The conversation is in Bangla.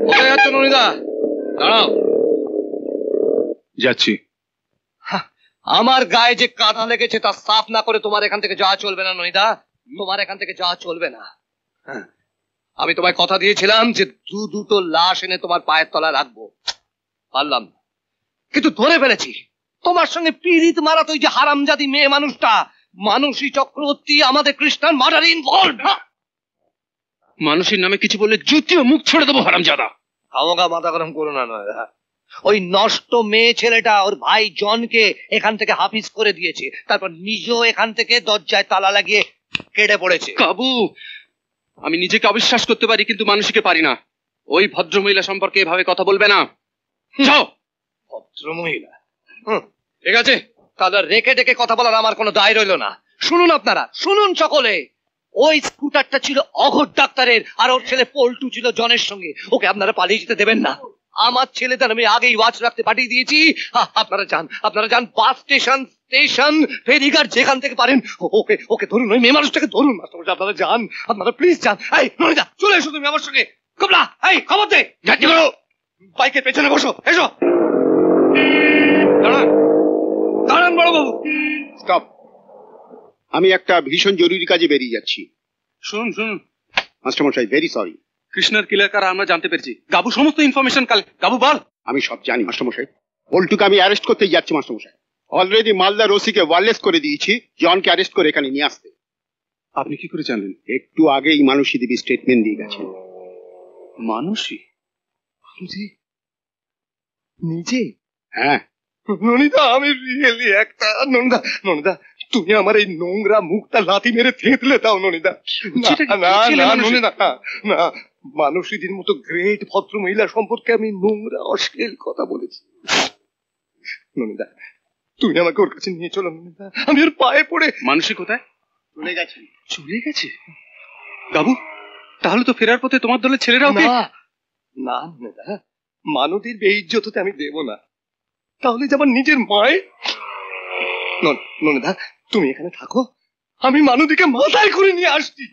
কোথায় যাচ্ছ ননিদা? দাঁড়াও। যাচ্ছি। আমার গায়ে যে কাঁটা লেগেছে তা সাফ না করে তোমার এখান থেকে যাওয়া চলবে না ননিদা, তোমার এখান থেকে যাওয়া চলবে না। আমি তোমায় কথা দিয়েছিলাম যে দুটো লাশ এনে তোমার পায়ের তলায় রাখবো, পারলাম না, কিন্তু ধরে ফেলেছি। তোমার সঙ্গে পীড়িত মারা তো ওই যে হারামজাদি মেয়ে মানুষটা মানসী চক্রবর্তী আমাদের খ্রিস্টান মার্ডারে ইনভলভ। মানুষের নামে কিছু বললে জুতিও মুখ ছেড়ে দেবো হারামজাদা। খামোখা মাথা গরম করো না নয়দা। ওই নষ্ট মেয়ে ছেলেটা ওর ভাই জনকে এখান থেকে হাফিজ করে দিয়েছে, তারপর নিজেও এখান থেকে দরজায় তালা লাগিয়ে কেটে পড়েছে। কাবু, আমি নিজেকে অবিশ্বাস করতে পারি কিন্তু মানুষকে পারি না। ওই ভদ্রমহিলা সম্পর্কে এভাবে কথা বলবে না। যাও। ভদ্রমহিলা? ঠিক আছে, তাহলে রেখে ডেকে কথা বলার আমার কোনো দায় রইল না। শুনুন আপনারা, শুনুন সকলে। ওই স্কুটারটা ছিল অঘোর ডাক্তারের, আর ওর ছেলে পল্টু ছিল জনের সঙ্গে। ওকে আপনারা পালিয়ে যেতে দেবেন না। আমার ছেলেদের আমি আগেই ওয়াচ রাখতে পাঠিয়ে দিয়েছি। আপনারা যান বাস স্টেশন ফেরিঘাট যেখান থেকে পারেন ওকে ওকে ধরুন, ওই মেয়ে মানুষটাকে ধরুন। আপনারা যান, আপনারা প্লিজ যান। এই ননিদা, চলে এসো তুমি আমার সঙ্গে। কমলা, এই খবর দে, গাড়ি করো, বাইকের পেছনে বসো, এসো। দাঁড়ান দাঁড়ান বড়বাবু। স্টপ। আমি একটা ভীষণ জরুরি কাজে বেরিয়ে যাচ্ছি। শুনুন শুনুন মাস্টারমশাই, ভেরি সরি। কৃষ্ণার কিলার কারা আমরা জানতে পেরেছি। গাবু সমস্ত ইনফরমেশন কাল। গাবু বল। আমি সব জানি মাস্টারমশাই। পল্টুকে আমি অ্যারেস্ট করতেই যাচ্ছি মাস্টারমশাই। অলরেডি মালদার ওসিকে ওয়ারলেস করে দিয়েছি জনকে অ্যারেস্ট করে এখানে নিয়ে আসতে। আপনি কি করে জানলেন? একটু আগেই মানসী দেবী স্টেটমেন্ট দিয়ে গেছেন। মানুষই নিজে? হ্যাঁ। ননিদা, আমি রিয়েলি একটা ননিদা তুমি আমার এই নোংরা মুখটা লাথি মেরে থেঁতলে দাও ননিদা। না, মানুষীদের মতো গ্রেট ভদ্র মহিলা সম্পর্কে আমি নোংরা অশ্লীল কথা বলেছি। ননিদা, তুমি আমাকে ওর কাছে নিয়ে চলো ননিদা, আমি ওর পায়ে পড়ে। মানুষী কোথায়? চলে গেছেন। চলে গেছে? গাবু, তাহলে তো ফেরার পথে তোমার দলের ছেলেরাও। না ননিদা, মানবীর বেইজ্জত হতে আমি দেব না। তাহলে যে আমার নিজের মায়। ননিদা, তুমি এখানে থাকো, আমি মানুদিকে মাথায় করে নিয়ে আসছি।